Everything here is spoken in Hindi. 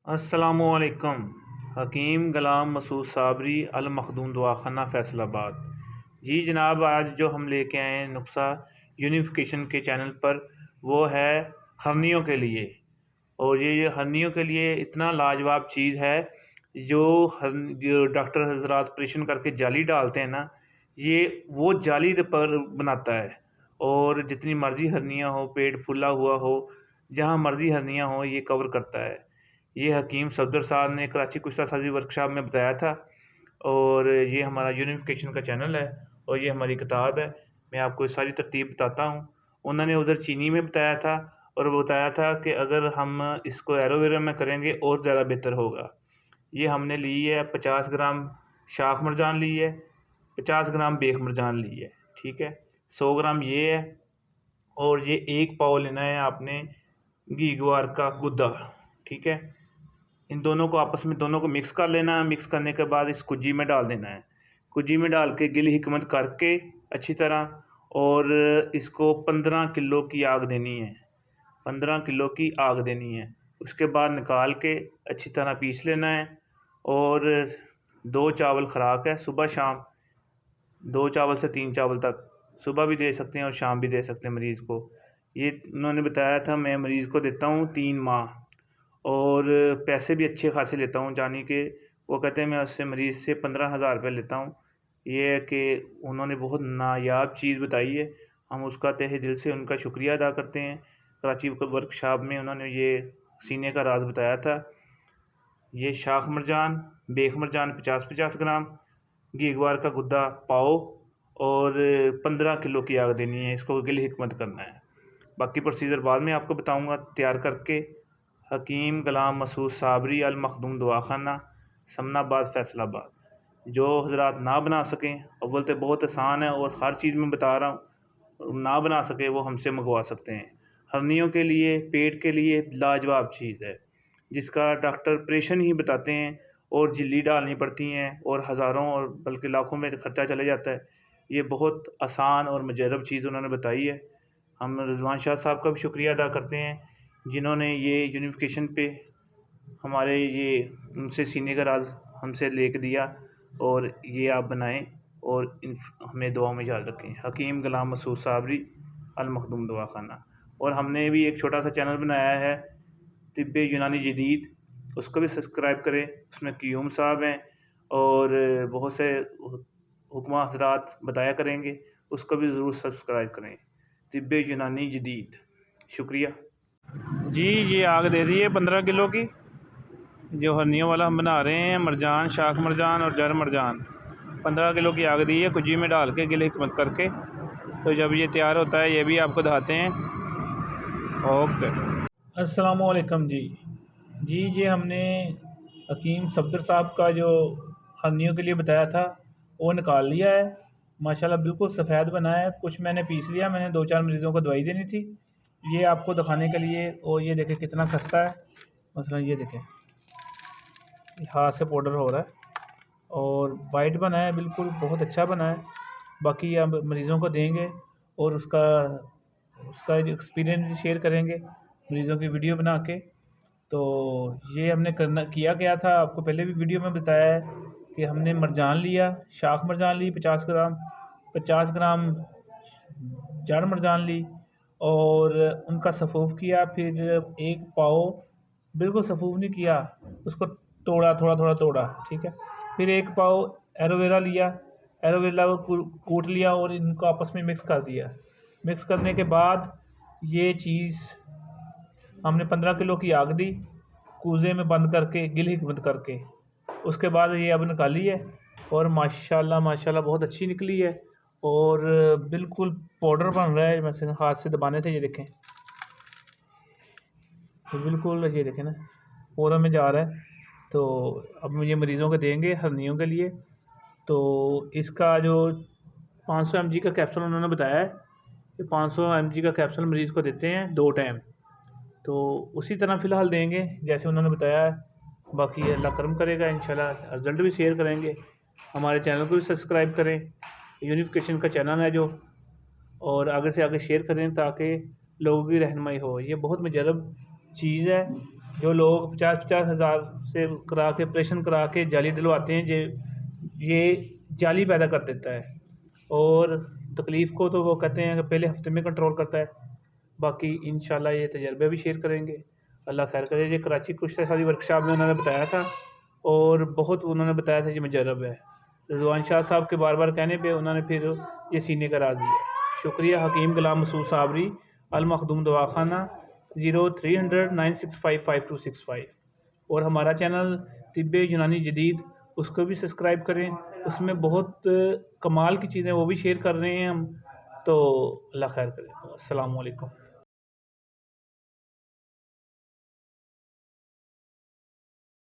अस्सलामुअलैकुम। हकीम ग़ुलाम मसूद साबरी अल मखदूम दवाखाना फैसलाबाद। जी जनाब, आज जो हम लेके आए हैं नुस्खा यूनिफिकेशन के चैनल पर, वो है हर्नियों के लिए। और ये हर्नियों के लिए इतना लाजवाब चीज़ है। जो जो डॉक्टर हजरात ऑपरेशन करके जाली डालते हैं ना, ये वो जाली पर बनाता है। और जितनी मर्ज़ी हर्नियाँ हो, पेट फूला हुआ हो, जहाँ मर्ज़ी हर्नियाँ हो, ये कवर करता है। ये हकीम सफदर साहब ने कराची कुश्ता साजी वर्कशॉप में बताया था। और ये हमारा यूनिफिकेशन का चैनल है और ये हमारी किताब है। मैं आपको सारी तरतीब बताता हूँ। उन्होंने उधर चीनी में बताया था और वो बताया था कि अगर हम इसको एलोवेरा में करेंगे और ज़्यादा बेहतर होगा। ये हमने ली है 50 ग्राम शाख मरजान ली है, 50 ग्राम बेख मरजान ली है, ठीक है। 100 ग्राम ये है। और ये 1 पाव लेना है आपने घी ग्वार का गुद्दा, ठीक है। इन दोनों को आपस में दोनों को मिक्स कर लेना है। मिक्स करने के बाद इस कुजी में डाल देना है। कुजी में डाल के गिल हिकमत करके अच्छी तरह, और इसको 15 किलो की आग देनी है। 15 किलो की आग देनी है। उसके बाद निकाल के अच्छी तरह पीस लेना है। और 2 चावल ख़ुराक है, सुबह शाम 2 चावल से 3 चावल तक, सुबह भी दे सकते हैं और शाम भी दे सकते हैं मरीज़ को। ये उन्होंने बताया था। मैं मरीज़ को देता हूँ 3 माह, और पैसे भी अच्छे खासे लेता हूँ, जानी कि वो कहते हैं मैं उससे मरीज़ से 15,000 रुपये लेता हूँ। ये है कि उन्होंने बहुत नायाब चीज़ बताई है। हम उसका तहे दिल से उनका शुक्रिया अदा करते हैं। कराची वर्कशॉप में उन्होंने ये सीने का राज बताया था। ये शाख मरजान, बेख मरजान 50-50 ग्राम, घी ग्वार का गुद्दा पाओ, और 15 किलो की आग देनी है। इसको गिल हिकमत करना है। बाकी प्रोसीजर बाद में आपको बताऊंगा तैयार करके। हकीम ग़ुलाम मसूद साबरी अल मखदूम दवाखाना, समनाबाद फैसलाबाद। जो हजरात ना बना सकें, अव्वल तो बहुत आसान है और हर चीज़ में बता रहा हूँ, ना बना सके वो हमसे मंगवा सकते हैं। हर्नियों के लिए, पेट के लिए लाजवाब चीज़ है, जिसका डॉक्टर ऑपरेशन ही बताते हैं और झिल्ली डालनी पड़ती हैं और हज़ारों और बल्कि लाखों में खर्चा चले जाता है। ये बहुत आसान और मुजर्रब चीज़ उन्होंने बताई है। हम रिजवान शाह साहब का भी शुक्रिया अदा करते हैं, जिन्होंने ये यूनिफिकेशन पे हमारे ये उनसे सीने का राज हमसे लेके दिया। और ये आप बनाएं और हमें दुआ में याद रखें। हकीम ग़ुलाम मसूद साबरी अल मखदूम दवाखाना। और हमने भी एक छोटा सा चैनल बनाया है, तिब्बे यूनानी जदीद, उसको भी सब्सक्राइब करें। उसमें क़य्यूम साहब हैं और बहुत से हुक्मा हज़रात बताया करेंगे, उसको भी ज़रूर सब्सक्राइब करें। तिब्बे यूनानी जदीद। शुक्रिया जी। ये आग दे दी है 15 किलो की। जो हर्नियों वाला हम बना रहे हैं, मरजान, शाख मरजान और जर मरजान, 15 किलो की आग दी है कुजी में डाल के गिल हिकमत करके। तो जब ये तैयार होता है ये भी आपको दिखाते हैं। ओके, अस्सलामुअलैकुम जी। जी ये हमने हकीम सफदर साहब का जो हर्नियों के लिए बताया था वो निकाल लिया है। माशाल्लाह बिल्कुल सफ़ेद बना है। कुछ मैंने पीस लिया, मैंने 2-4 मरीज़ों को दवाई देनी थी, ये आपको दिखाने के लिए। और ये देखें कितना खस्ता है। मसलन ये देखें, हाथ से पाउडर हो रहा है और वाइट बना है, बिल्कुल बहुत अच्छा बना है। बाकी अब मरीज़ों को देंगे और उसका उसका एक्सपीरियंस शेयर करेंगे मरीज़ों की वीडियो बना के। तो ये हमने किया गया था, आपको पहले भी वीडियो में बताया है कि हमने मरजान लिया, शाख मरजान ली 50 ग्राम, 50 ग्राम जड़ मरजान ली और उनका सफ़ूफ़ किया। फिर 1 पाव, बिल्कुल सफ़ूफ़ नहीं किया, उसको तोड़ा, थोड़ा थोड़ा तोड़ा, ठीक है। फिर 1 पाव एलोवेरा लिया, एलोवेरा को कूट लिया और इनको आपस में मिक्स कर दिया। मिक्स करने के बाद ये चीज़ हमने 15 किलो की आग दी, कूज़े में बंद करके, गिल हिकमत करके। उसके बाद ये अब निकाली है और माशाल्लाह माशाल्लाह बहुत अच्छी निकली है। और बिल्कुल पाउडर बन रहा है, वैसे हाथ से दबाने से। ये देखें, तो बिल्कुल ये देखें ना, पूरा में जा रहा है। तो अब मुझे मरीज़ों को देंगे हर्नियों के लिए। तो इसका जो 500 mg का कैप्सूल उन्होंने बताया है कि 500 mg का कैप्सूल मरीज़ को देते हैं 2 टाइम। तो उसी तरह फ़िलहाल देंगे जैसे उन्होंने बताया है। बाकी अल्लाह करम करेगा, इंशाल्लाह रिज़ल्ट भी शेयर करेंगे। हमारे चैनल को भी सब्सक्राइब करें, यूनिफिकेशन का चैनल है जो, और आगे से आगे शेयर करें ताकि लोगों की रहनुमाई हो। ये बहुत मुजर्रब चीज़ है जो लोग 50-50 हज़ार से करा के ऑपरेशन करा के जाली डलवाते हैं, ये जाली पैदा कर देता है। और तकलीफ़ को तो वो कहते हैं कि पहले हफ्ते में कंट्रोल करता है। बाकी इंशाल्लाह ये तजर्बे भी शेयर करेंगे। अल्लाह खैर करे। ये कराची कुश्ती सादी वर्कशॉप में उन्होंने बताया था और बहुत उन्होंने बताया था कि मुजर्रब है। रिजवान शाह साहब के बार बार कहने पे उन्होंने फिर ये सीने का राज दिया। शुक्रिया। हकीम गुलाम मसूद साबरी, अल मखदूम दवाखाना, 0300 965 5265। और हमारा चैनल तिब्ब यूनानी जदीद, उसको भी सब्सक्राइब करें। उसमें बहुत कमाल की चीज़ें वो भी शेयर कर रहे हैं हम। तो अल्लाह खैर करे। अस्सलामु अलैकुम।